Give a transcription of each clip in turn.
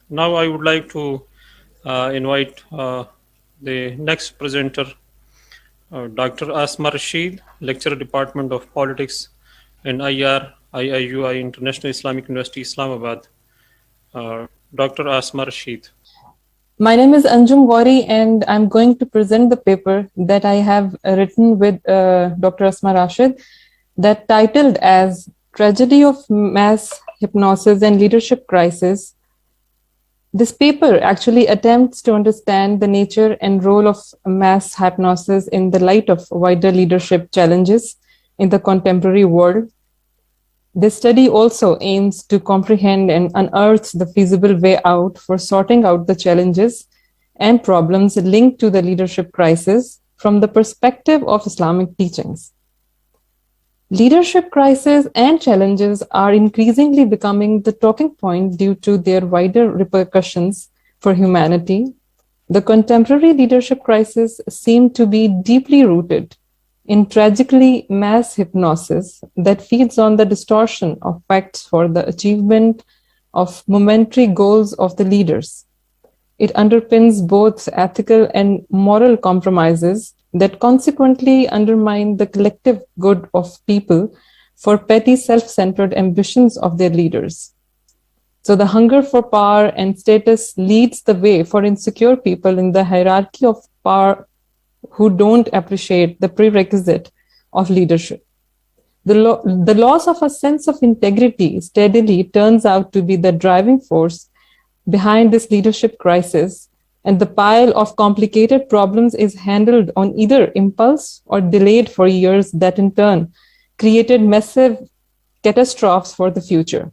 Now I would like to invite the next presenter, Dr. Asma Rashid, Lecturer, Department of Politics in IIUI International Islamic University, Islamabad. Dr. Asma Rashid. My name is Anjum Gauri, and I'm going to present the paper that I have written with Dr. Asma Rashid, that titled as Tragedy of Mass Hypnosis and Leadership Crisis. This paper actually attempts to understand the nature and role of mass hypnosis in the light of wider leadership challenges in the contemporary world. This study also aims to comprehend and unearth the feasible way out for sorting out the challenges and problems linked to the leadership crisis from the perspective of Islamic teachings. Leadership crises and challenges are increasingly becoming the talking point due to their wider repercussions for humanity. The contemporary leadership crisis seem to be deeply rooted in tragically mass hypnosis that feeds on the distortion of facts for the achievement of momentary goals of the leaders. It underpins both ethical and moral compromises that consequently undermine the collective good of people for petty self-centered ambitions of their leaders. So the hunger for power and status leads the way for insecure people in the hierarchy of power who don't appreciate the prerequisite of leadership. The loss of a sense of integrity steadily turns out to be the driving force behind this leadership crisis, and the pile of complicated problems is handled on either impulse or delayed for years that in turn created massive catastrophes for the future.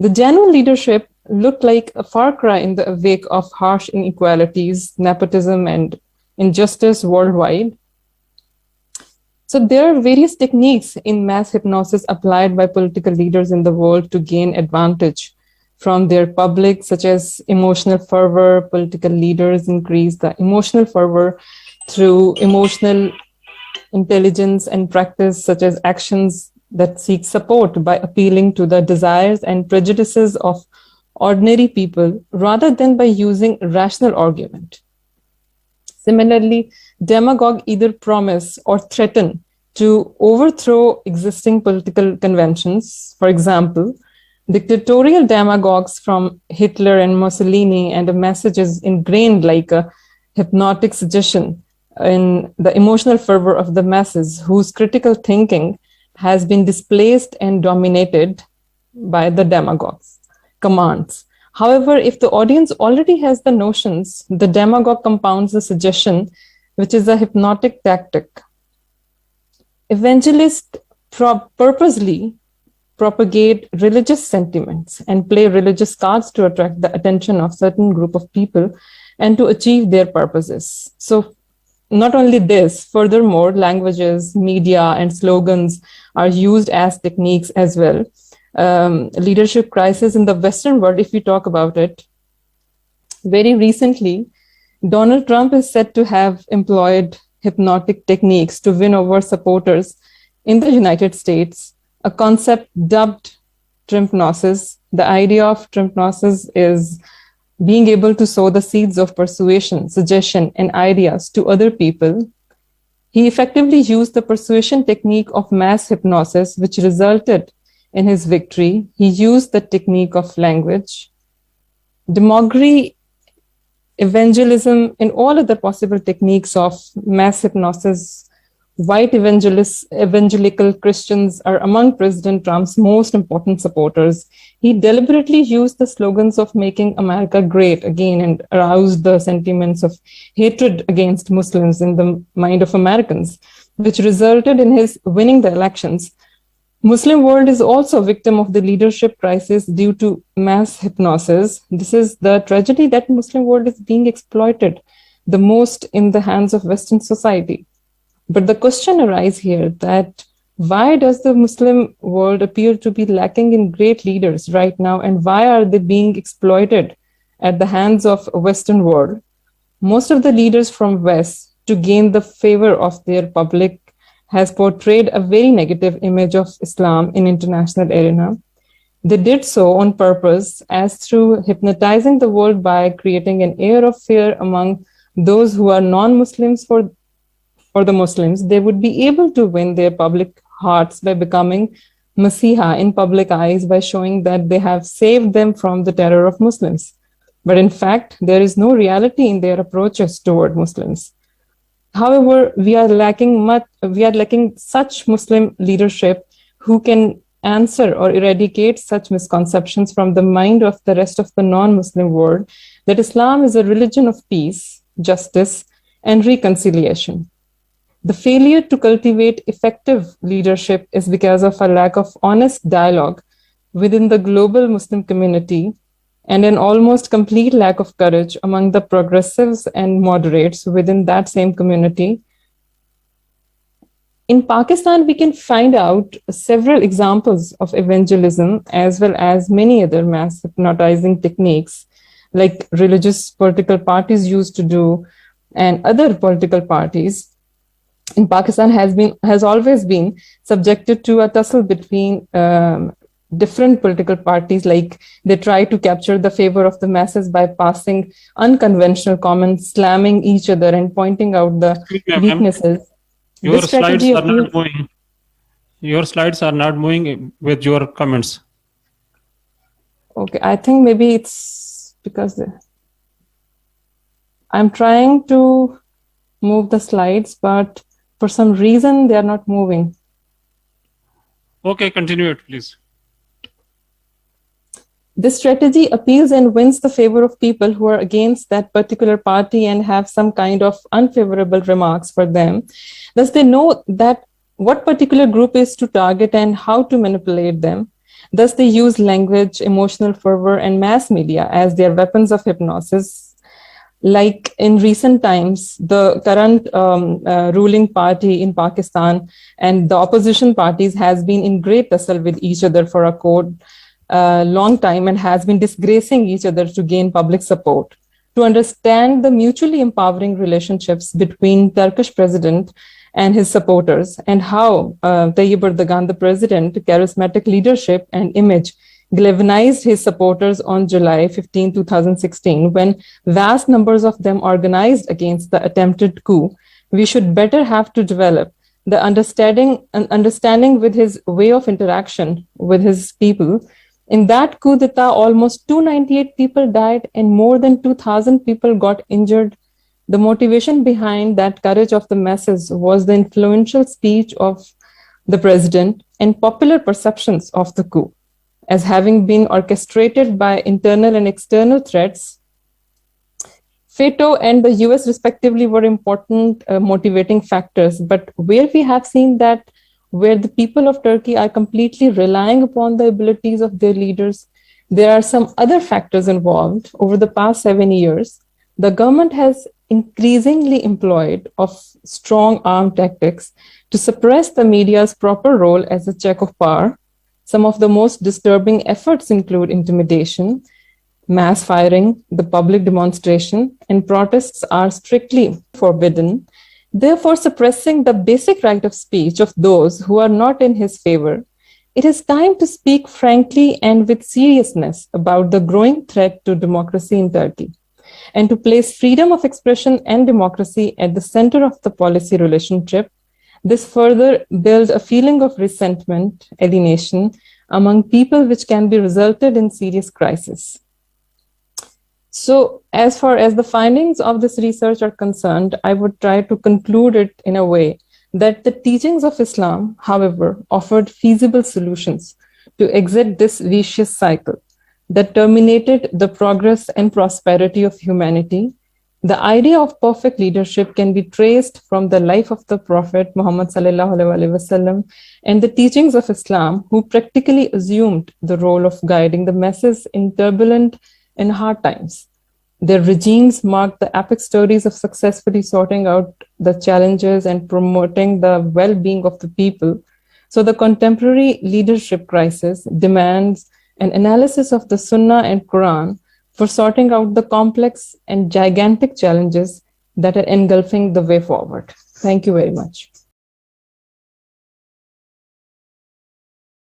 The genuine leadership looked like a far cry in the wake of harsh inequalities, nepotism, and injustice worldwide. So there are various techniques in mass hypnosis applied by political leaders in the world to gain advantage from their public, such as emotional fervor. Political leaders increase the emotional fervor through emotional intelligence and practice, such as actions that seek support by appealing to the desires and prejudices of ordinary people rather than by using rational argument. Similarly, demagogues either promise or threaten to overthrow existing political conventions. For example, dictatorial demagogues from Hitler and Mussolini and a message is ingrained like a hypnotic suggestion in the emotional fervor of the masses whose critical thinking has been displaced and dominated by the demagogues' commands. However, if the audience already has the notions, the demagogue compounds the suggestion, which is a hypnotic tactic. Evangelists purposely propagate religious sentiments and play religious cards to attract the attention of certain group of people and to achieve their purposes. So not only this, furthermore, languages, media, and slogans are used as techniques as well. Leadership crisis in the Western world, if we talk about it, very recently, Donald Trump is said to have employed hypnotic techniques to win over supporters in the United States, a concept dubbed Trumpnosis. The idea of Trumpnosis is being able to sow the seeds of persuasion, suggestion, and ideas to other people. He effectively used the persuasion technique of mass hypnosis, which resulted in his victory. He used the technique of language, demagoguery, evangelism, and all other possible techniques of mass hypnosis. White evangelical Christians are among President Trump's most important supporters. He deliberately used the slogans of making America great again and aroused the sentiments of hatred against Muslims in the mind of Americans, which resulted in his winning the elections. Muslim world is also a victim of the leadership crisis due to mass hypnosis. This is the tragedy that Muslim world is being exploited the most in the hands of Western society. But the question arises here that why does the Muslim world appear to be lacking in great leaders right now, and why are they being exploited at the hands of Western world? Most of the leaders from West, to gain the favor of their public, has portrayed a very negative image of Islam in international arena. They did so on purpose, as through hypnotizing the world by creating an air of fear among those who are non-Muslims for the Muslims, they would be able to win their public hearts by becoming Masiha in public eyes by showing that they have saved them from the terror of Muslims. But in fact, there is no reality in their approaches toward Muslims. However, we are lacking such Muslim leadership who can answer or eradicate such misconceptions from the mind of the rest of the non-Muslim world that Islam is a religion of peace, justice, and reconciliation. The failure to cultivate effective leadership is because of a lack of honest dialogue within the global Muslim community and an almost complete lack of courage among the progressives and moderates within that same community. In Pakistan, we can find out several examples of evangelism as well as many other mass hypnotizing techniques like religious political parties used to do and other political parties in Pakistan has always been subjected to a tussle between different political parties. Like they try to capture the favor of the masses by passing unconventional comments, slamming each other, and pointing out the Excuse me, ma'am. weaknesses. Your This slides strategy are not appeals. moving. Your slides are not moving with your comments. Okay, I think maybe it's because I'm trying to move the slides, but for some reason they are not moving. Okay, continue it, please. This strategy appeals and wins the favor of people who are against that particular party and have some kind of unfavorable remarks for them. Thus, they know that what particular group is to target and how to manipulate them. Thus, they use language, emotional fervor, and mass media as their weapons of hypnosis. Like in recent times, the current ruling party in Pakistan and the opposition parties has been in great tussle with each other for a long time and has been disgracing each other to gain public support. To understand the mutually empowering relationships between Turkish president and his supporters and how Tayyip Erdogan, the president, charismatic leadership and image galvanized his supporters on July 15, 2016, when vast numbers of them organized against the attempted coup, we should better have to develop the understanding with his way of interaction with his people. In that coup d'etat, almost 298 people died and more than 2,000 people got injured. The motivation behind that courage of the masses was the influential speech of the president and popular perceptions of the coup as having been orchestrated by internal and external threats. FATO and the US respectively were important motivating factors, but where we have seen that where the people of Turkey are completely relying upon the abilities of their leaders, there are some other factors involved. Over the past 7 years, the government has increasingly employed of strong arm tactics to suppress the media's proper role as a check of power. Some of the most disturbing efforts include intimidation, mass firing, the public demonstration, and protests are strictly forbidden, therefore suppressing the basic right of speech of those who are not in his favor. It is time to speak frankly and with seriousness about the growing threat to democracy in Turkey, and to place freedom of expression and democracy at the center of the policy relationship. This further builds a feeling of resentment, alienation among people, which can be resulted in serious crisis. So as far as the findings of this research are concerned, I would try to conclude it in a way that the teachings of Islam, however, offered feasible solutions to exit this vicious cycle that terminated the progress and prosperity of humanity. The idea of perfect leadership can be traced from the life of the Prophet Muhammad ﷺ and the teachings of Islam, who practically assumed the role of guiding the masses in turbulent and hard times. Their regimes marked the epic stories of successfully sorting out the challenges and promoting the well-being of the people. So the contemporary leadership crisis demands an analysis of the Sunnah and Quran for sorting out the complex and gigantic challenges that are engulfing the way forward. Thank you very much.